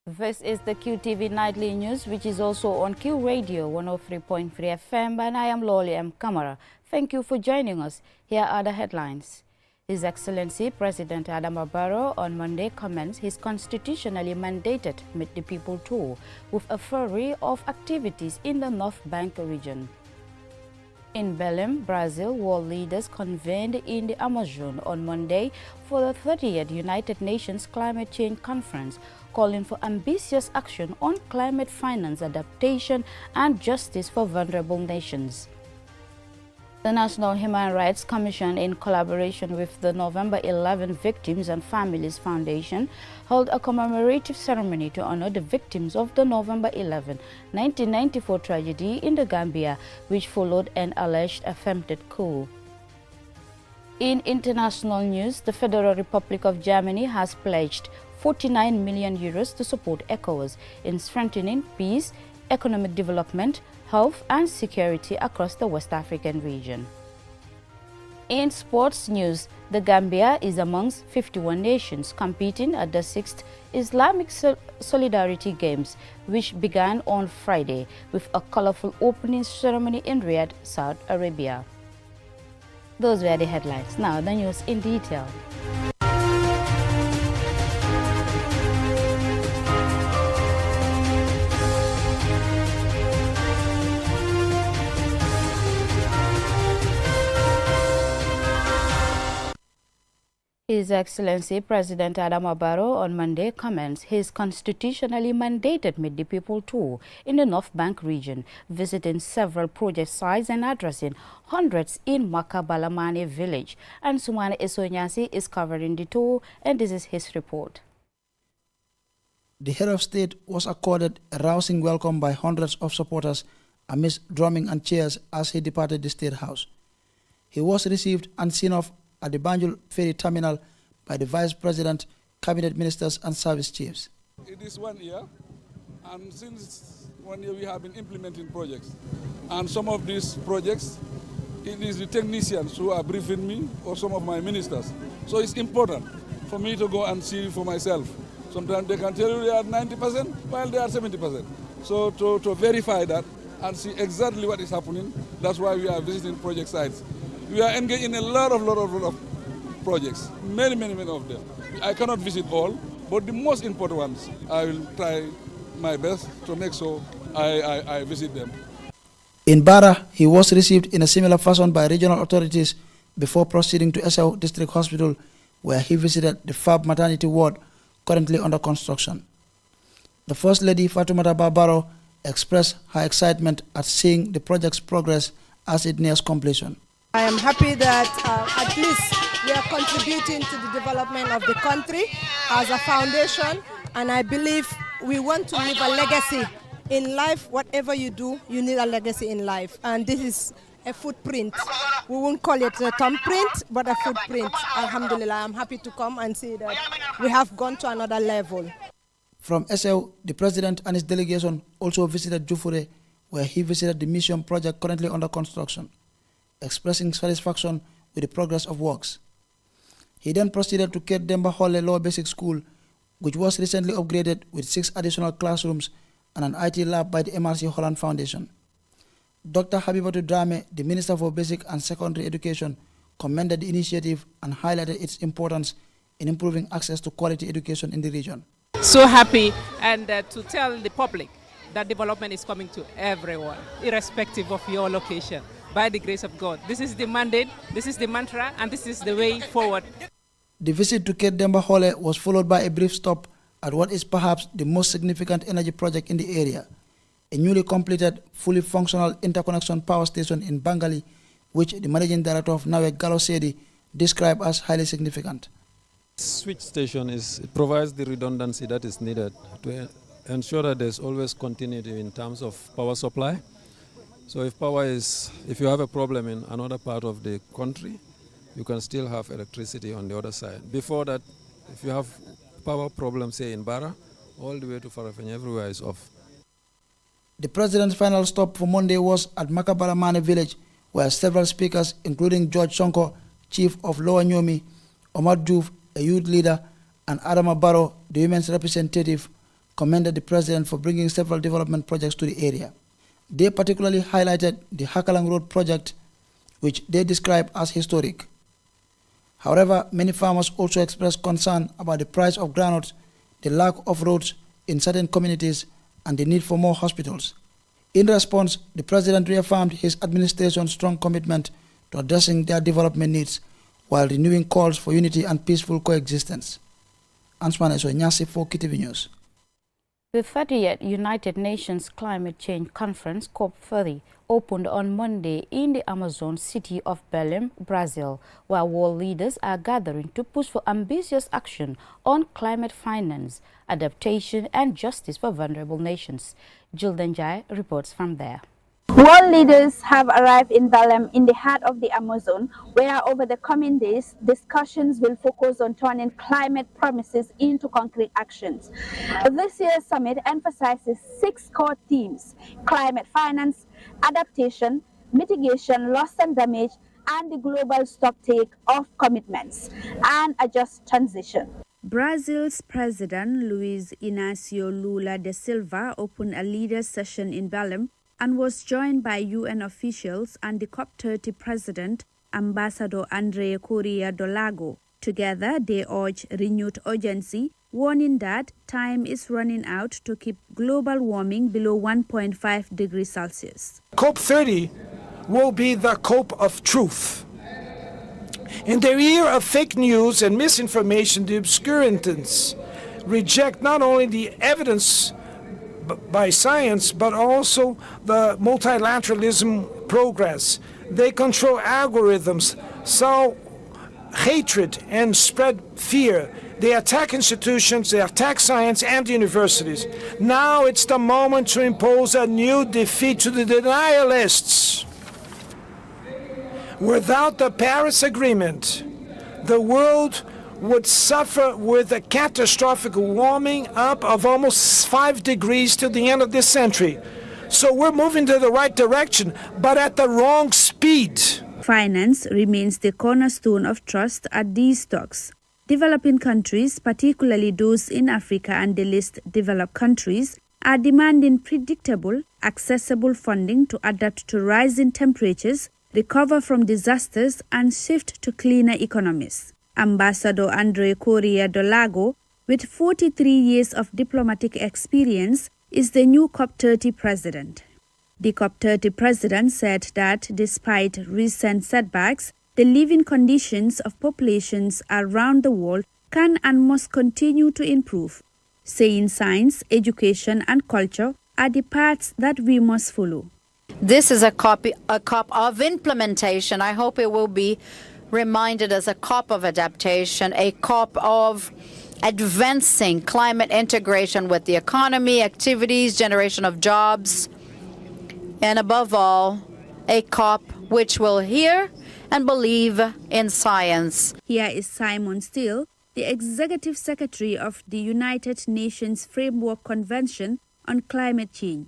This is the QTV Nightly News, which is also on Q Radio 103.3 FM, and I am Loli M. Kamara. Thank you for joining us. Here are the headlines. His Excellency President Adama Barrow on Monday commenced his constitutionally mandated Meet the People tour with a flurry of activities in the North Bank region. In Belém, Brazil, world leaders convened in the Amazon on Monday for the 30th United Nations Climate Change Conference, calling for ambitious action on climate finance, adaptation, and justice for vulnerable nations. The National Human Rights Commission, in collaboration with the November 11 Victims and Families Foundation, held a commemorative ceremony to honor the victims of the November 11, 1994 tragedy in the Gambia, which followed an alleged attempted coup. In international news, the Federal Republic of Germany has pledged 49 million euros to support ECOWAS in strengthening peace, economic development, health and security across the West African region. In sports news, the Gambia is amongst 51 nations competing at the 6th Islamic Solidarity Games, which began on Friday with a colorful opening ceremony in Riyadh, Saudi Arabia. Those were the headlines. Now the news in detail. His Excellency President Adama Barrow on Monday commenced his constitutionally mandated Meet the People tour in the North Bank region, visiting several project sites and addressing hundreds in Makabalamane village. And Sumane Esonyasi is covering the tour, and this is his report. The head of state was accorded a rousing welcome by hundreds of supporters amidst drumming and cheers as he departed the State House. He was received and seen off at the Banjul Ferry Terminal by the Vice President, Cabinet Ministers and Service Chiefs. It is 1 year, and since 1 year we have been implementing projects. And some of these projects, it is the technicians who are briefing me or some of my ministers. So it's important for me to go and see for myself. Sometimes they can tell you they are 90% while they are 70%. So to verify that and see exactly what is happening, that's why we are visiting project sites. We are engaged in a lot of projects, many of them. I cannot visit all, but the most important ones, I will try my best to make sure I visit them. In Bara, he was received in a similar fashion by regional authorities before proceeding to Esau District Hospital, where he visited the FAB maternity ward currently under construction. The First Lady Fatoumata Barbaro expressed her excitement at seeing the project's progress as it nears completion. I am happy that at least we are contributing to the development of the country as a foundation, and I believe we want to leave a legacy in life. Whatever you do, you need a legacy in life, and this is a footprint. We won't call it a thumbprint, but a footprint. Alhamdulillah, I'm happy to come and see that we have gone to another level. From Esau, the President and his delegation also visited Jufure, where he visited the mission project currently under construction, expressing satisfaction with the progress of works. He then proceeded to Ket Demba Hole Lower Basic School, which was recently upgraded with 6 additional classrooms and an IT lab by the MRC Holland Foundation. Dr. Habibatu Drame, the Minister for Basic and Secondary Education, commended the initiative and highlighted its importance in improving access to quality education in the region. So happy, and to tell the public that development is coming to everyone, irrespective of your location. By the grace of God. This is the mandate, this is the mantra, and this is the way forward. The visit to Ket Demba Hole was followed by a brief stop at what is perhaps the most significant energy project in the area, a newly completed, fully functional interconnection power station in Bangali, which the Managing Director of NAWEC Gallo Sedi described as highly significant. Switch station provides the redundancy that is needed to ensure that there's always continuity in terms of power supply. So if you have a problem in another part of the country, you can still have electricity on the other side. Before that, if you have power problems, say in Bara, all the way to Farafenni, everywhere is off. The President's final stop for Monday was at Makabalamane village, where several speakers, including George Sonko, Chief of Lower Nyomi, Omar Diouf, a youth leader, and Adama Barrow, the women's representative, commended the president for bringing several development projects to the area. They particularly highlighted the Hakalang Road project, which they described as historic. However, many farmers also expressed concern about the price of groundnut, the lack of roads in certain communities, and the need for more hospitals. In response, the president reaffirmed his administration's strong commitment to addressing their development needs while renewing calls for unity and peaceful coexistence. Ansman Eso Nyasi for KTV News. The 30th United Nations Climate Change Conference, COP30, opened on Monday in the Amazon city of Belém, Brazil, where world leaders are gathering to push for ambitious action on climate finance, adaptation and justice for vulnerable nations. Jill Denjai reports from there. World leaders have arrived in Belém in the heart of the Amazon, where over the coming days, discussions will focus on turning climate promises into concrete actions. This year's summit emphasizes 6 core themes: climate finance, adaptation, mitigation, loss and damage, and the global stocktake of commitments, and a just transition. Brazil's President Luiz Inácio Lula da Silva opened a leaders' session in Belém and was joined by UN officials and the COP30 President, Ambassador André Correa do Lago. Together, they urged renewed urgency, warning that time is running out to keep global warming below 1.5 degrees Celsius. COP30 will be the COP of truth. In the era of fake news and misinformation, the obscurantists reject not only the evidence by science, but also the multilateralism progress. They control algorithms, sow hatred, and spread fear. They attack institutions, they attack science and universities. Now it's the moment to impose a new defeat to the denialists. Without the Paris Agreement, the world would suffer with a catastrophic warming up of almost 5 degrees till the end of this century. So we're moving to the right direction, but at the wrong speed. Finance remains the cornerstone of trust at these talks. Developing countries, particularly those in Africa and the least developed countries, are demanding predictable, accessible funding to adapt to rising temperatures, recover from disasters, and shift to cleaner economies. Ambassador André Correa do Lago, with 43 years of diplomatic experience, is the new COP30 president. The COP30 president said that despite recent setbacks, the living conditions of populations around the world can and must continue to improve, saying science, education and culture are the paths that we must follow. This is a COP of implementation. I hope it will be reminded as a COP of adaptation, a COP of advancing climate integration with the economy, activities, generation of jobs, and above all, a COP which will hear and believe in science. Here is Simon Steele, the Executive Secretary of the United Nations Framework Convention on Climate Change.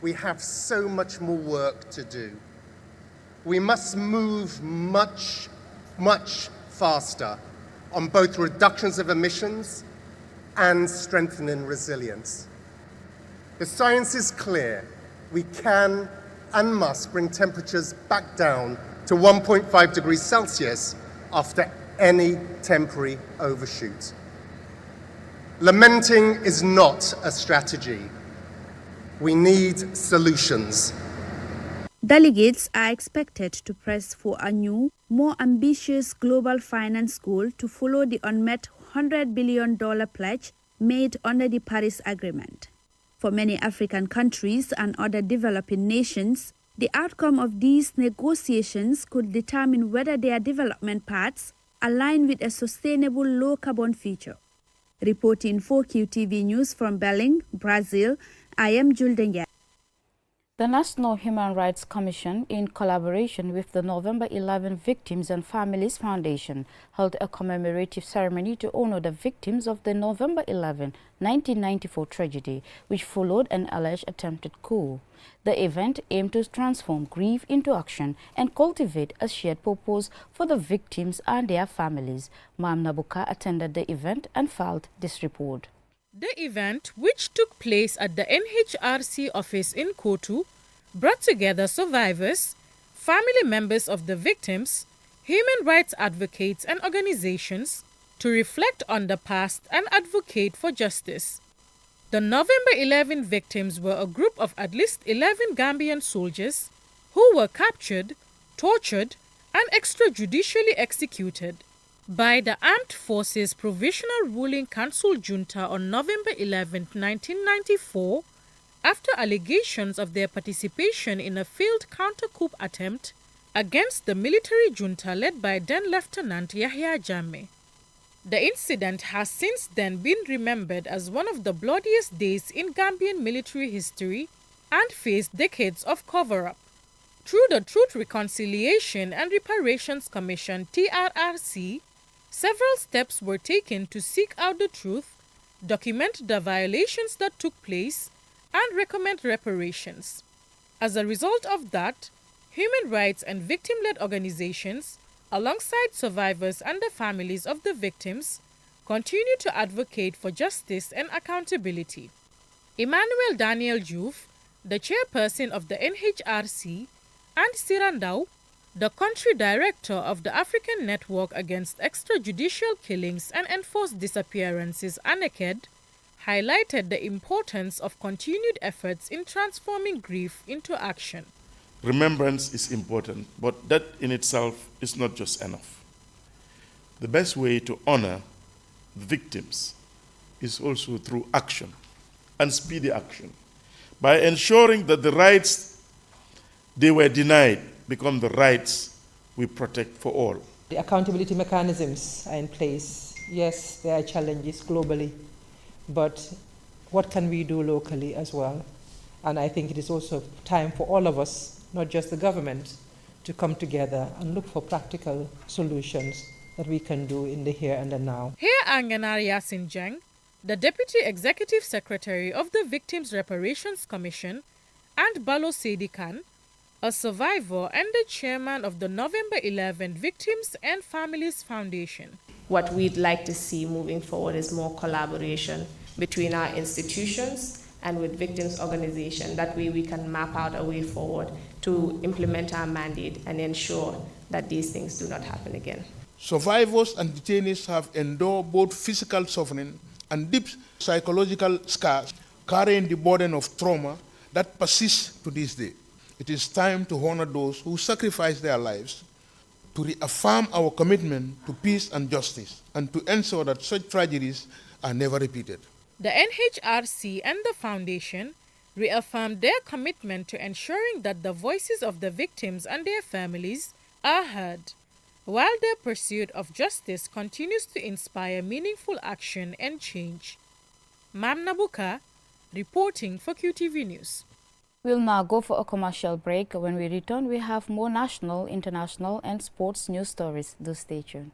We have so much more work to do. We must move much, much faster on both reductions of emissions and strengthening resilience. The science is clear. We can and must bring temperatures back down to 1.5 degrees Celsius after any temporary overshoot. Lamenting is not a strategy. We need solutions. Delegates are expected to press for a new, more ambitious global finance goal to follow the unmet $100 billion pledge made under the Paris Agreement. For many African countries and other developing nations, the outcome of these negotiations could determine whether their development paths align with a sustainable low-carbon future. Reporting for QTV News from Belém, Brazil, I am Jill Denjai. The National Human Rights Commission, in collaboration with the November 11 Victims and Families Foundation, held a commemorative ceremony to honor the victims of the November 11, 1994 tragedy, which followed an alleged attempted coup. The event aimed to transform grief into action and cultivate a shared purpose for the victims and their families. Mam Nabuka attended the event and filed this report. The event, which took place at the NHRC office in Kotu, brought together survivors, family members of the victims, human rights advocates and organizations to reflect on the past and advocate for justice. The November 11 victims were a group of at least 11 Gambian soldiers who were captured, tortured, and extrajudicially executed by the Armed Forces Provisional Ruling Council junta on November 11, 1994, after allegations of their participation in a failed counter-coup attempt against the military junta led by then-Lieutenant Yahya Jammeh. The incident has since then been remembered as one of the bloodiest days in Gambian military history and faced decades of cover-up. Through the Truth, Reconciliation and Reparations Commission (TRRC), several steps were taken to seek out the truth, document the violations that took place, and recommend reparations. As a result of that, human rights and victim-led organizations, alongside survivors and the families of the victims, continue to advocate for justice and accountability. Emmanuel Daniel Diouf, the chairperson of the NHRC, and Sirandau, the country director of the African Network Against Extrajudicial Killings and Enforced Disappearances, ANECED, highlighted the importance of continued efforts in transforming grief into action. Remembrance is important, but that in itself is not just enough. The best way to honor the victims is also through action, and speedy action, by ensuring that the rights they were denied become the rights we protect for all. The accountability mechanisms are in place. Yes, there are challenges globally, but what can we do locally as well? And I think it is also time for all of us, not just the government, to come together and look for practical solutions that we can do in the here and the now. Here Anganar Yasin Jang, the Deputy Executive Secretary of the Victims Reparations Commission, and Balo Sedi Khan, a survivor and the chairman of the November 11 Victims and Families Foundation. What we'd like to see moving forward is more collaboration between our institutions and with victims' organizations. That way we can map out a way forward to implement our mandate and ensure that these things do not happen again. Survivors and detainees have endured both physical suffering and deep psychological scars, carrying the burden of trauma that persists to this day. It is time to honor those who sacrificed their lives, to reaffirm our commitment to peace and justice, and to ensure that such tragedies are never repeated. The NHRC and the Foundation reaffirmed their commitment to ensuring that the voices of the victims and their families are heard, while their pursuit of justice continues to inspire meaningful action and change. Mam Nabuka, reporting for QTV News. We'll now go for a commercial break. When we return, we have more national, international, and sports news stories. Do stay tuned.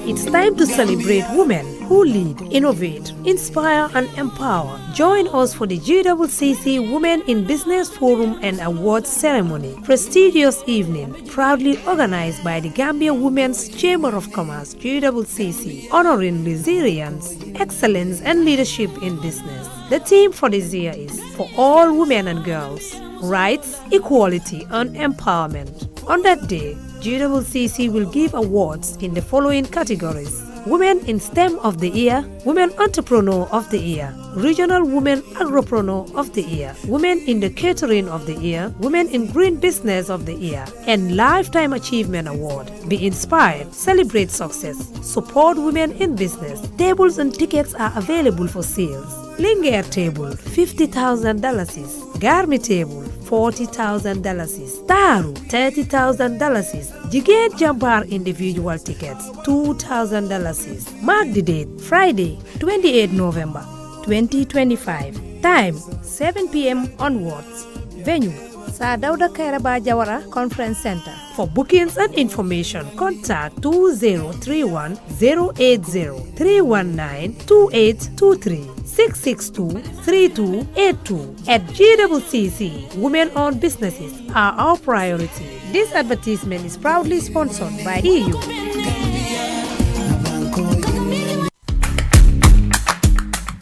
It's time to celebrate women who lead, innovate, inspire, and empower. Join us for the GWCC Women in Business Forum and Awards Ceremony, prestigious evening, proudly organized by the Gambia Women's Chamber of Commerce, GWCC, honoring resilience, excellence, and leadership in business. The theme for this year is For All Women and Girls, Rights, Equality, and Empowerment. On that day, GWCC will give awards in the following categories: Women in STEM of the Year, Women Entrepreneur of the Year, Regional Women Agropreneur of the Year, Women in the Catering of the Year, Women in Green Business of the Year, and Lifetime Achievement Award. Be inspired, celebrate success, support women in business. Tables and tickets are available for sales. Linger table, $50,000. Garmi table, $40,000. Taru, $30,000. Jigéen Jambar individual tickets, $2,000. Mark the date, Friday, 28 November, 2025. Time, 7 p.m. onwards. Venue, Sir Dauda Kairaba Jawara Conference Center. For bookings and information, contact 2030-080-319-2823. 662-3282. At GWCC, women-owned businesses are our priority. This advertisement is proudly sponsored by EU.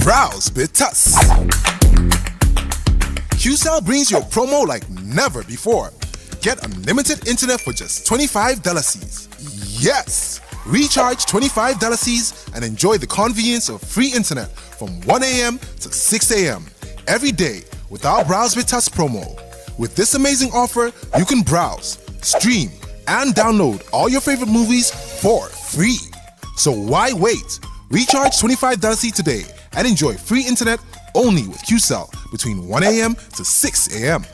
browse with us. QCell brings you a promo like never before. Get unlimited internet for just $25. Yes! Recharge $25 and enjoy the convenience of free internet from 1 a.m. to 6 a.m. every day with our Browse with Us promo. With this amazing offer, you can browse, stream, and download all your favorite movies for free. So why wait? Recharge $25 today and enjoy free internet only with QCell between 1 a.m. to 6 a.m.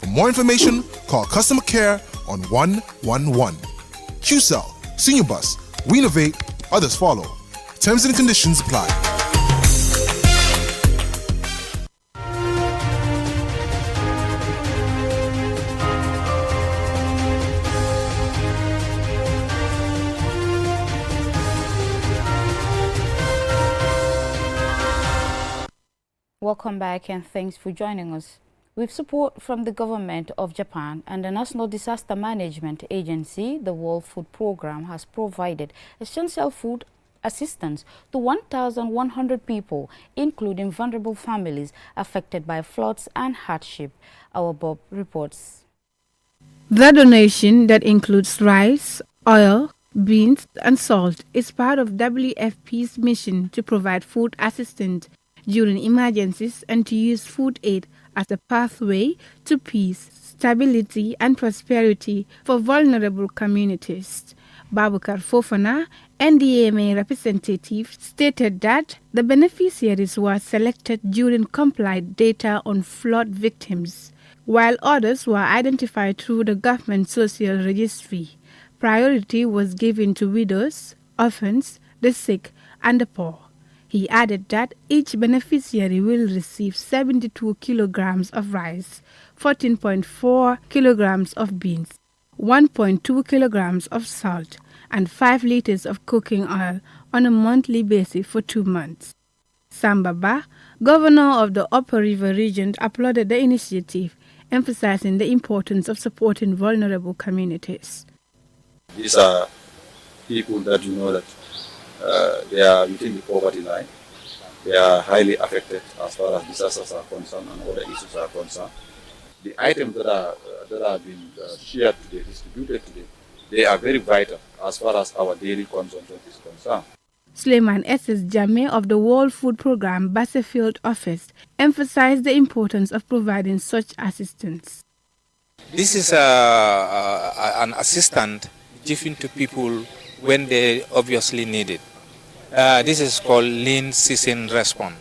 For more information, call customer care on 111. QCell, Senior Bus, we innovate, others follow. Terms and conditions apply. Welcome back and thanks for joining us. With support from the government of Japan and the National Disaster Management Agency, the World Food Programme has provided essential food assistance to 1,100 people, including vulnerable families affected by floods and hardship. Our Bob reports. The donation that includes rice, oil, beans and salt is part of WFP's mission to provide food assistance during emergencies and to use food aid as a pathway to peace, stability and prosperity for vulnerable communities. Babukar Fofana, NDMA representative, stated that the beneficiaries were selected during complied data on flood victims, while others were identified through the government social registry. Priority was given to widows, orphans, the sick and the poor. He added that each beneficiary will receive 72 kilograms of rice, 14.4 kilograms of beans, 1.2 kilograms of salt, and 5 liters of cooking oil on a monthly basis for 2 months. Sambaba, governor of the Upper River region, applauded the initiative, emphasizing the importance of supporting vulnerable communities. These are people that you know that they are within the poverty line. They are highly affected as far as disasters are concerned and other issues are concerned. The items that are being shared today, distributed today, they are very vital as far as our daily consumption is concerned. Suleiman S.S. Jame of the World Food Programme Bassefield office emphasized the importance of providing such assistance. This is an assistance given to people when they obviously need it. This is called lean season response.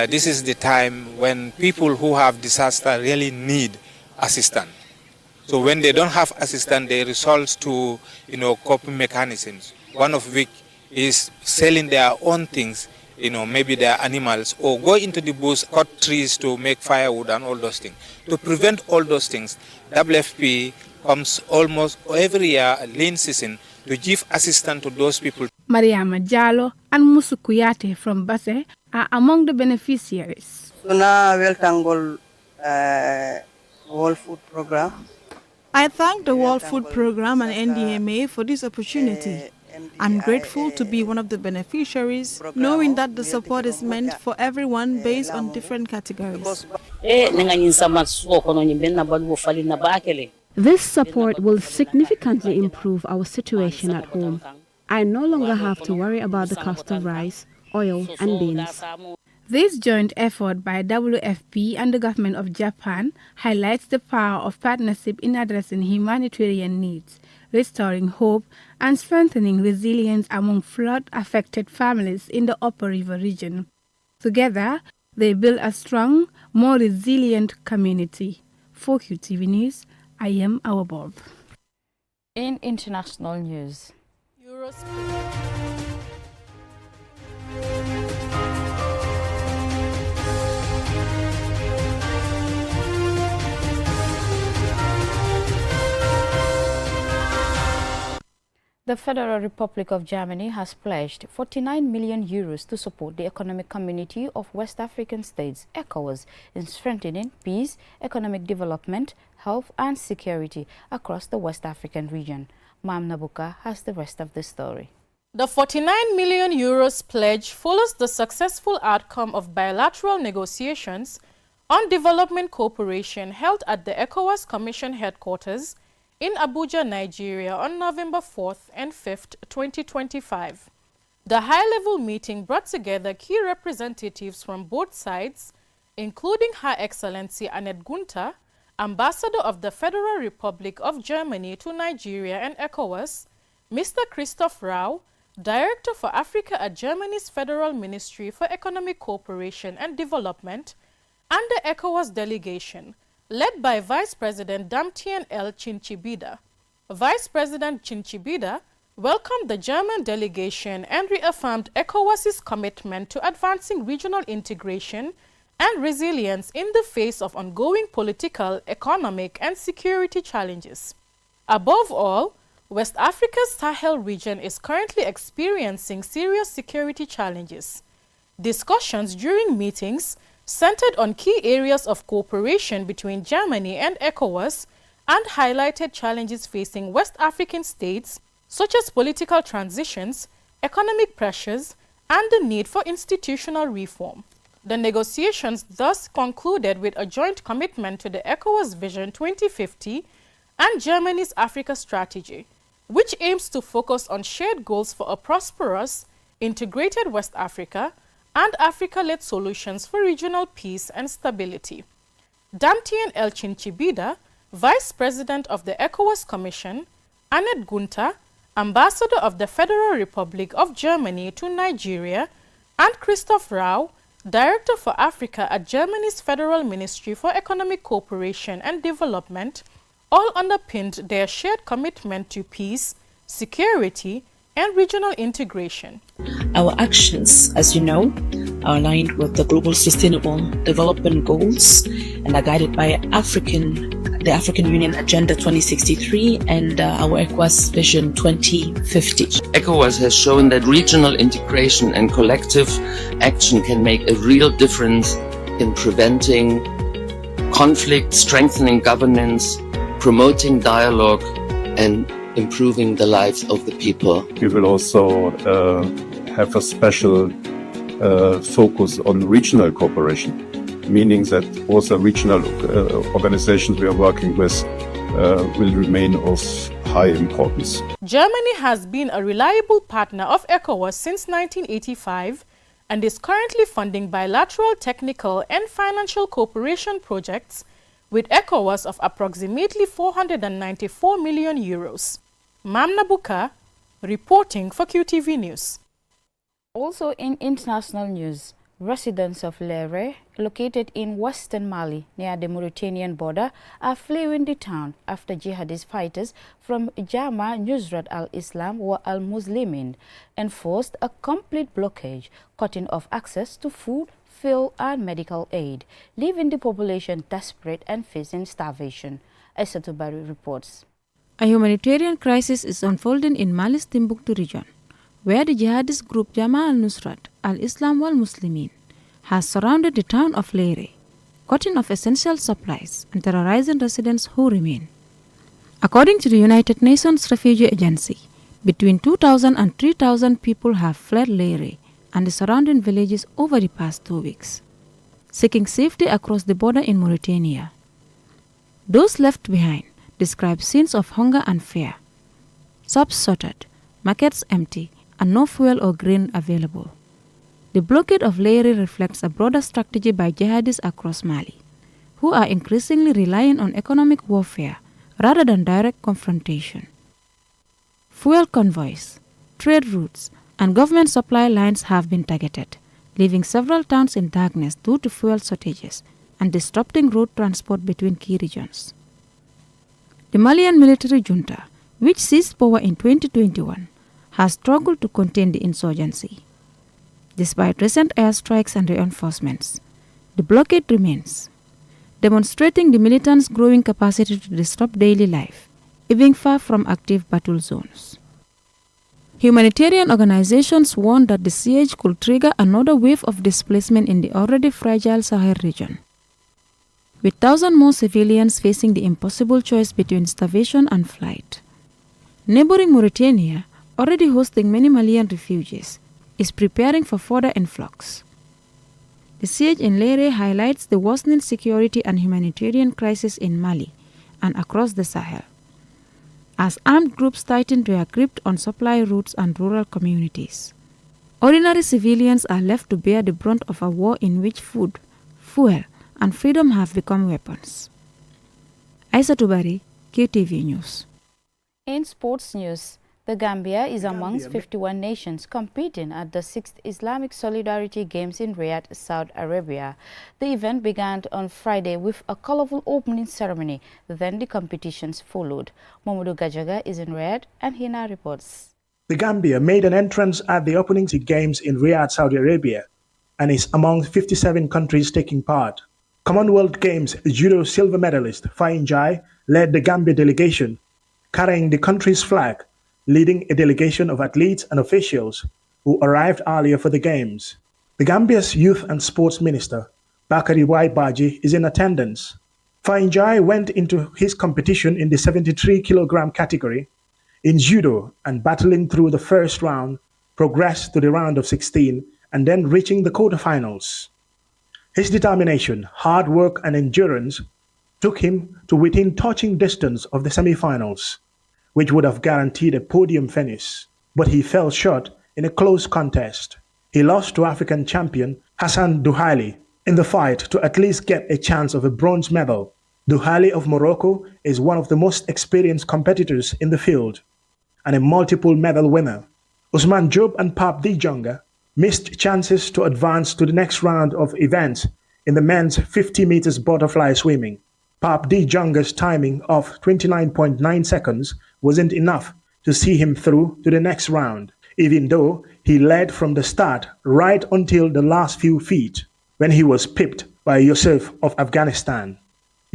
This is the time when people who have disaster really need assistance. So when they don't have assistance, they resort to coping mechanisms. One of which is selling their own things, maybe their animals, or go into the bush, cut trees to make firewood and all those things. To prevent all those things, WFP comes almost every year, lean season, to give assistance to those people. Mariama Jallo and Musu Kuyate from Basse are among the beneficiaries. World Food Programme. I thank the World Food Programme and NDMA for this opportunity. I'm grateful to be one of the beneficiaries, knowing that the support is meant for everyone based on different categories. This support will significantly improve our situation at home. I no longer have to worry about the cost of rice, oil and beans. This joint effort by WFP and the government of Japan highlights the power of partnership in addressing humanitarian needs, restoring hope and strengthening resilience among flood-affected families in the Upper River region. Together, they build a strong, more resilient community. For QTV News, I am our Bob. In international news, the Federal Republic of Germany has pledged 49 million euros to support the Economic Community of West African States, ECOWAS, in strengthening peace, economic development, health and security across the West African region. Mam Nabuka has the rest of the story. The 49 million euros pledge follows the successful outcome of bilateral negotiations on development cooperation held at the ECOWAS Commission headquarters in Abuja, Nigeria on November 4th and 5th, 2025. The high-level meeting brought together key representatives from both sides, including Her Excellency Annette Gunther, Ambassador of the Federal Republic of Germany to Nigeria and ECOWAS, Mr. Christoph Rau, Director for Africa at Germany's Federal Ministry for Economic Cooperation and Development, and the ECOWAS delegation, led by Vice President Damtien L. Chinchibida. Vice President Chinchibida welcomed the German delegation and reaffirmed ECOWAS's commitment to advancing regional integration and resilience in the face of ongoing political, economic, and security challenges. Above all, West Africa's Sahel region is currently experiencing serious security challenges. Discussions during meetings centered on key areas of cooperation between Germany and ECOWAS and highlighted challenges facing West African states, such as political transitions, economic pressures, and the need for institutional reform. The negotiations thus concluded with a joint commitment to the ECOWAS Vision 2050 and Germany's Africa Strategy, which aims to focus on shared goals for a prosperous, integrated West Africa and Africa-led solutions for regional peace and stability. Damtien El Chinchibida, Vice President of the ECOWAS Commission, Annette Gunther, Ambassador of the Federal Republic of Germany to Nigeria, and Christoph Rau, Director for Africa at Germany's Federal Ministry for Economic Cooperation and Development, all underpinned their shared commitment to peace, security, and regional integration. Our actions, as you know, are aligned with the Global Sustainable Development Goals and are guided by the African Union Agenda 2063 and our ECOWAS Vision 2050. ECOWAS has shown that regional integration and collective action can make a real difference in preventing conflict, strengthening governance, promoting dialogue, and improving the lives of the people. We will also have a special focus on regional cooperation, meaning that also regional organizations we are working with will remain of high importance. Germany has been a reliable partner of ECOWAS since 1985 and is currently funding bilateral technical and financial cooperation projects with ECOWAS of approximately 494 million euros. Mamna Buka, reporting for QTV News. Also in international news, residents of Lere, located in western Mali near the Mauritanian border, are fleeing the town after jihadist fighters from Jama Nusrat al-Islam wa al-Muslimin enforced a complete blockade, cutting off access to food, fuel and medical aid, leaving the population desperate and facing starvation. Esatubari reports. A humanitarian crisis is unfolding in Mali's Timbuktu region, where the jihadist group Jama al-Nusrat al-Islam wal-Muslimin has surrounded the town of Lere, cutting off essential supplies and terrorizing residents who remain. According to the United Nations Refugee Agency, between 2,000 and 3,000 people have fled Lere and the surrounding villages over the past 2 weeks, seeking safety across the border in Mauritania. Those left behind describe scenes of hunger and fear, shops shuttered, markets empty, and no fuel or grain available. The blockade of Lere reflects a broader strategy by jihadists across Mali, who are increasingly relying on economic warfare rather than direct confrontation. Fuel convoys, trade routes, and government supply lines have been targeted, leaving several towns in darkness due to fuel shortages and disrupting road transport between key regions. The Malian military junta, which seized power in 2021, has struggled to contain the insurgency. Despite recent airstrikes and reinforcements, the blockade remains, demonstrating the militants' growing capacity to disrupt daily life, even far from active battle zones. Humanitarian organizations warn that the siege could trigger another wave of displacement in the already fragile Sahel region, with thousands more civilians facing the impossible choice between starvation and flight. Neighboring Mauritania already hosting many Malian refugees, is preparing for further influx. The siege in Lere highlights the worsening security and humanitarian crisis in Mali and across the Sahel, as armed groups tighten their grip on supply routes and rural communities. Ordinary civilians are left to bear the brunt of a war in which food, fuel, and freedom have become weapons. Aisa Tubari, QTV News. In sports news, the Gambia is amongst 51 nations competing at the 6th Islamic Solidarity Games in Riyadh, Saudi Arabia. The event began on Friday with a colorful opening ceremony. Then the competitions followed. Mamadou Gajaga is in Riyadh and he now reports. The Gambia made an entrance at the opening games in Riyadh, Saudi Arabia, and is among 57 countries taking part. Commonwealth Games judo silver medalist Fain Jai led the Gambia delegation, carrying the country's flag, leading a delegation of athletes and officials who arrived earlier for the games. The Gambia's Youth and Sports Minister, Bakari Baji, is in attendance. Fain Jai went into his competition in the 73-kilogram category in judo and battling through the first round, progressed to the round of 16 and then reaching the quarterfinals. His determination, hard work and endurance took him to within touching distance of the semi-finals, which would have guaranteed a podium finish, but he fell short in a close contest. He lost to African champion Hassan Douhaili in the fight to at least get a chance of a bronze medal. Douhaili of Morocco is one of the most experienced competitors in the field and a multiple medal winner. Usman Job and Pape Dijonga missed chances to advance to the next round of events in the men's 50 meters butterfly swimming. Pape Dijonga's timing of 29.9 seconds wasn't enough to see him through to the next round, even though he led from the start right until the last few feet, when he was pipped by Yusuf of Afghanistan.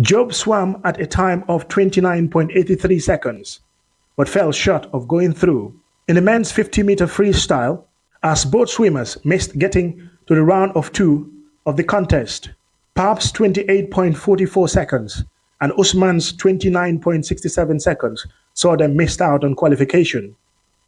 Job swam at a time of 29.83 seconds, but fell short of going through. In the men's 50-meter freestyle, as both swimmers missed getting to the round of 2 of the contest, Pape's 28.44 seconds and Usman's 29.67 seconds saw them missed out on qualification.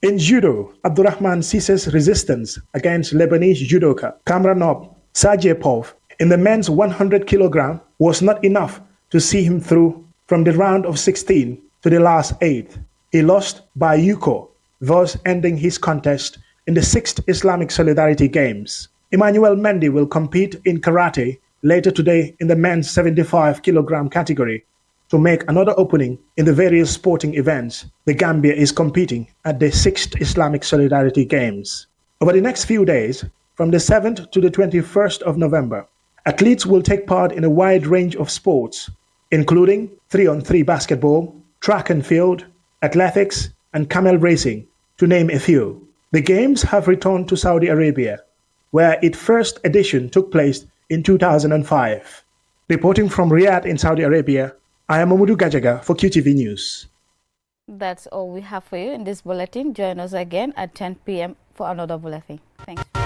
In judo, Abdurrahman Sisse's resistance against Lebanese judoka Kamranov Sajepov in the men's 100 kilogram was not enough to see him through from the round of 16 to the last 8. He lost by Yuko, thus ending his contest in the 6th Islamic Solidarity Games. Emmanuel Mendy will compete in karate later today in the men's 75 kilogram category to make another opening in the various sporting events the Gambia is competing at the 6th Islamic Solidarity Games. Over the next few days, from the 7th to the 21st of November, athletes will take part in a wide range of sports, including 3-on-3 basketball, track and field, athletics, and camel racing, to name a few. The Games have returned to Saudi Arabia, where its first edition took place in 2005. Reporting from Riyadh in Saudi Arabia, I am Mamadou Gajaga for QTV News. That's all we have for you in this bulletin. Join us again at 10 p.m. for another bulletin. Thanks.